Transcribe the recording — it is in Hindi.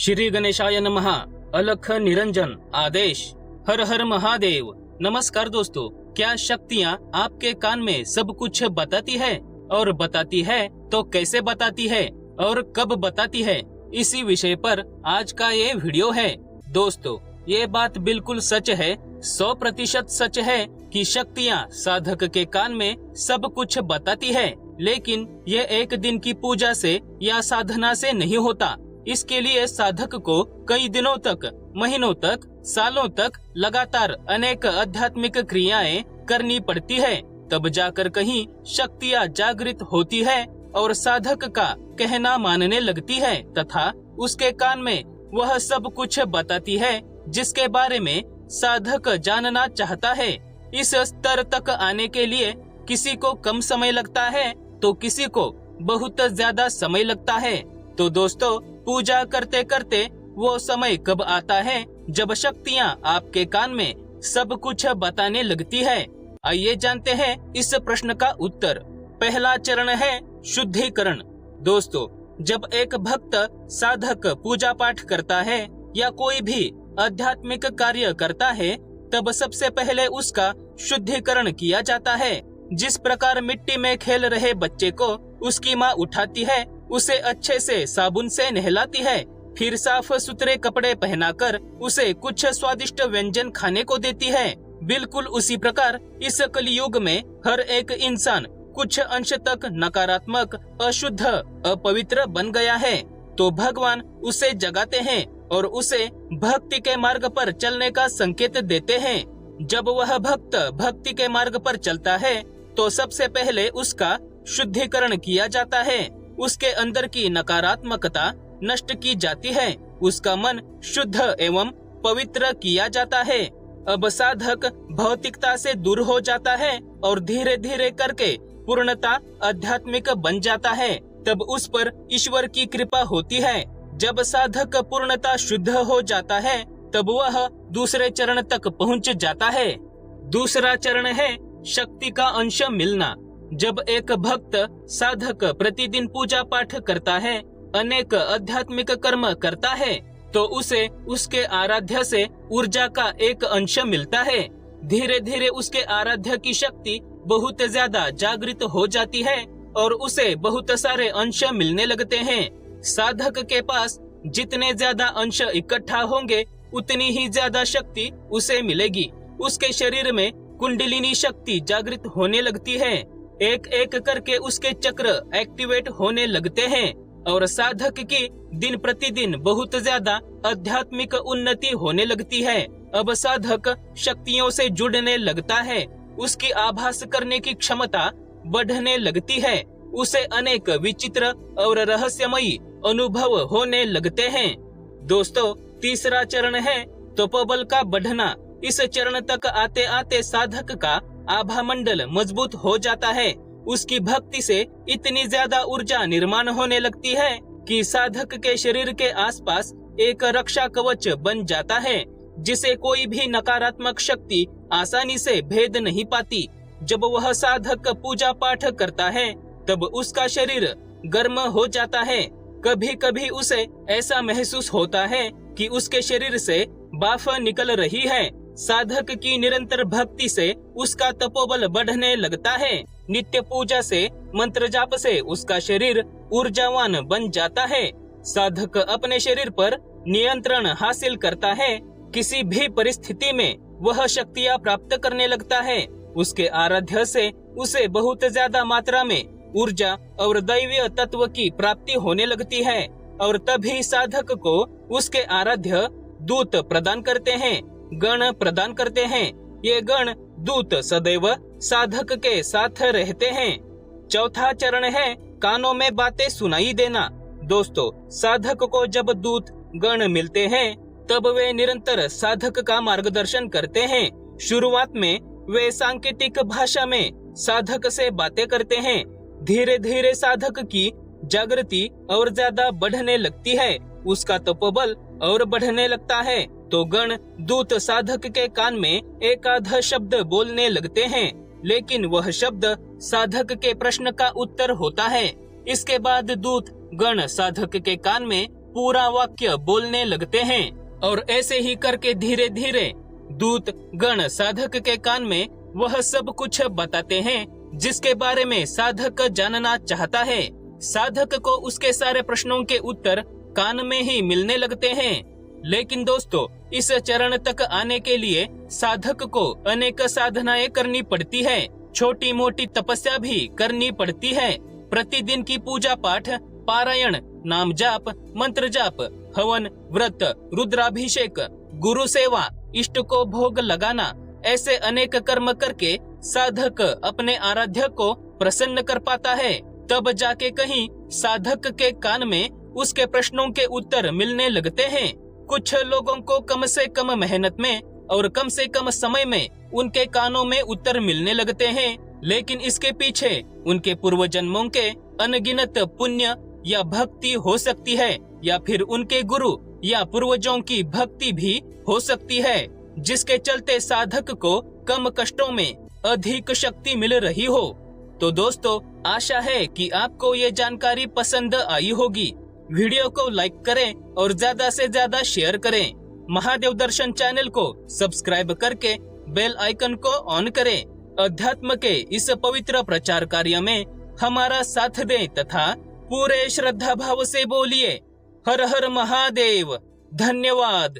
श्री गणेशाय नमः। अलख निरंजन आदेश। हर हर महादेव। नमस्कार दोस्तों, क्या शक्तियाँ आपके कान में सब कुछ बताती है? और बताती है तो कैसे बताती है और कब बताती है? इसी विषय पर आज का ये वीडियो है। दोस्तों, ये बात बिल्कुल सच है, 100% सच है कि शक्तियाँ साधक के कान में सब कुछ बताती है। लेकिन ये एक दिन की पूजा से या साधना से नहीं होता। इसके लिए साधक को कई दिनों तक, महीनों तक, सालों तक लगातार अनेक आध्यात्मिक क्रियाएं करनी पड़ती है। तब जाकर कहीं शक्तियाँ जागृत होती है और साधक का कहना मानने लगती है तथा उसके कान में वह सब कुछ बताती है जिसके बारे में साधक जानना चाहता है। इस स्तर तक आने के लिए किसी को कम समय लगता है तो किसी को बहुत ज्यादा समय लगता है। तो दोस्तों, पूजा करते करते वो समय कब आता है जब शक्तियाँ आपके कान में सब कुछ बताने लगती है? आइए जानते हैं इस प्रश्न का उत्तर। पहला चरण है शुद्धिकरण। दोस्तों, जब एक भक्त साधक पूजा पाठ करता है या कोई भी आध्यात्मिक कार्य करता है, तब सबसे पहले उसका शुद्धिकरण किया जाता है। जिस प्रकार मिट्टी में खेल रहे बच्चे को उसकी माँ उठाती है, उसे अच्छे से साबुन से नहलाती है, फिर साफ सुथरे कपड़े पहनाकर उसे कुछ स्वादिष्ट व्यंजन खाने को देती है, बिल्कुल उसी प्रकार इस कलयुग में हर एक इंसान कुछ अंश तक नकारात्मक, अशुद्ध, अपवित्र बन गया है। तो भगवान उसे जगाते हैं और उसे भक्ति के मार्ग पर चलने का संकेत देते हैं। जब वह भक्त भक्ति के मार्ग पर चलता है तो सबसे पहले उसका शुद्धिकरण किया जाता है। उसके अंदर की नकारात्मकता नष्ट की जाती है, उसका मन शुद्ध एवं पवित्र किया जाता है। अब साधक भौतिकता से दूर हो जाता है और धीरे धीरे करके पूर्णता आध्यात्मिक बन जाता है। तब उस पर ईश्वर की कृपा होती है। जब साधक पूर्णता शुद्ध हो जाता है तब वह दूसरे चरण तक पहुंच जाता है। दूसरा चरण है शक्ति का अंश मिलना। जब एक भक्त साधक प्रतिदिन पूजा पाठ करता है, अनेक आध्यात्मिक कर्म करता है, तो उसे उसके आराध्य से ऊर्जा का एक अंश मिलता है। धीरे धीरे उसके आराध्य की शक्ति बहुत ज्यादा जागृत हो जाती है और उसे बहुत सारे अंश मिलने लगते हैं। साधक के पास जितने ज्यादा अंश इकट्ठा होंगे उतनी ही ज्यादा शक्ति उसे मिलेगी। उसके शरीर में कुंडलिनी शक्ति जागृत होने लगती है। एक एक करके उसके चक्र एक्टिवेट होने लगते हैं और साधक की दिन प्रतिदिन बहुत ज्यादा आध्यात्मिक उन्नति होने लगती है। अब साधक शक्तियों से जुड़ने लगता है, उसकी आभास करने की क्षमता बढ़ने लगती है, उसे अनेक विचित्र और रहस्यमयी अनुभव होने लगते हैं। दोस्तों, तीसरा चरण है तपोबल का बढ़ना। इस चरण तक आते आते साधक का आभा मंडल मजबूत हो जाता है। उसकी भक्ति से इतनी ज्यादा ऊर्जा निर्माण होने लगती है कि साधक के शरीर के आसपास एक रक्षा कवच बन जाता है, जिसे कोई भी नकारात्मक शक्ति आसानी से भेद नहीं पाती। जब वह साधक पूजा पाठ करता है तब उसका शरीर गर्म हो जाता है। कभी कभी उसे ऐसा महसूस होता है कि उसके शरीर से भाप निकल रही है। साधक की निरंतर भक्ति से उसका तपोबल बढ़ने लगता है। नित्य पूजा से, मंत्र जाप से उसका शरीर ऊर्जावान बन जाता है। साधक अपने शरीर पर नियंत्रण हासिल करता है। किसी भी परिस्थिति में वह शक्तियाँ प्राप्त करने लगता है। उसके आराध्य से उसे बहुत ज्यादा मात्रा में ऊर्जा और दैवीय तत्व की प्राप्ति होने लगती है और तभी साधक को उसके आराध्य दूत प्रदान करते हैं, गण प्रदान करते हैं। ये गण दूत सदैव साधक के साथ रहते हैं। चौथा चरण है कानों में बातें सुनाई देना। दोस्तों, साधक को जब दूत गण मिलते हैं तब वे निरंतर साधक का मार्गदर्शन करते हैं। शुरुआत में वे सांकेतिक भाषा में साधक से बातें करते हैं। धीरे धीरे साधक की जागृति और ज्यादा बढ़ने लगती है, उसका तपोबल और बढ़ने लगता है, तो गण दूत साधक के कान में एक आध शब्द बोलने लगते हैं, लेकिन वह शब्द साधक के प्रश्न का उत्तर होता है। इसके बाद दूत गण साधक के कान में पूरा वाक्य बोलने लगते हैं और ऐसे ही करके धीरे धीरे दूत गण साधक के कान में वह सब कुछ बताते हैं जिसके बारे में साधक जानना चाहता है। साधक को उसके सारे प्रश्नों के उत्तर कान में ही मिलने लगते हैं। लेकिन दोस्तों, इस चरण तक आने के लिए साधक को अनेक साधनाएं करनी पड़ती है, छोटी मोटी तपस्या भी करनी पड़ती है। प्रतिदिन की पूजा पाठ, पारायण, नाम जाप, मंत्र जाप, हवन, व्रत, रुद्राभिषेक, गुरु सेवा, इष्ट को भोग लगाना, ऐसे अनेक कर्म करके साधक अपने आराध्य को प्रसन्न कर पाता है। तब जाके कहीं साधक के कान में उसके प्रश्नों के उत्तर मिलने लगते हैं। कुछ लोगों को कम से कम मेहनत में और कम से कम समय में उनके कानों में उत्तर मिलने लगते हैं, लेकिन इसके पीछे उनके पूर्व जन्मों के अनगिनत पुण्य या भक्ति हो सकती है, या फिर उनके गुरु या पूर्वजों की भक्ति भी हो सकती है, जिसके चलते साधक को कम कष्टों में अधिक शक्ति मिल रही हो। तो दोस्तों, आशा है कि आपको ये जानकारी पसंद आई होगी। वीडियो को लाइक करें और ज्यादा से ज्यादा शेयर करें। महादेव दर्शन चैनल को सब्सक्राइब करके बेल आइकन को ऑन करें। अध्यात्म के इस पवित्र प्रचार कार्य में हमारा साथ दें तथा पूरे श्रद्धा भाव से बोलिए हर हर महादेव। धन्यवाद।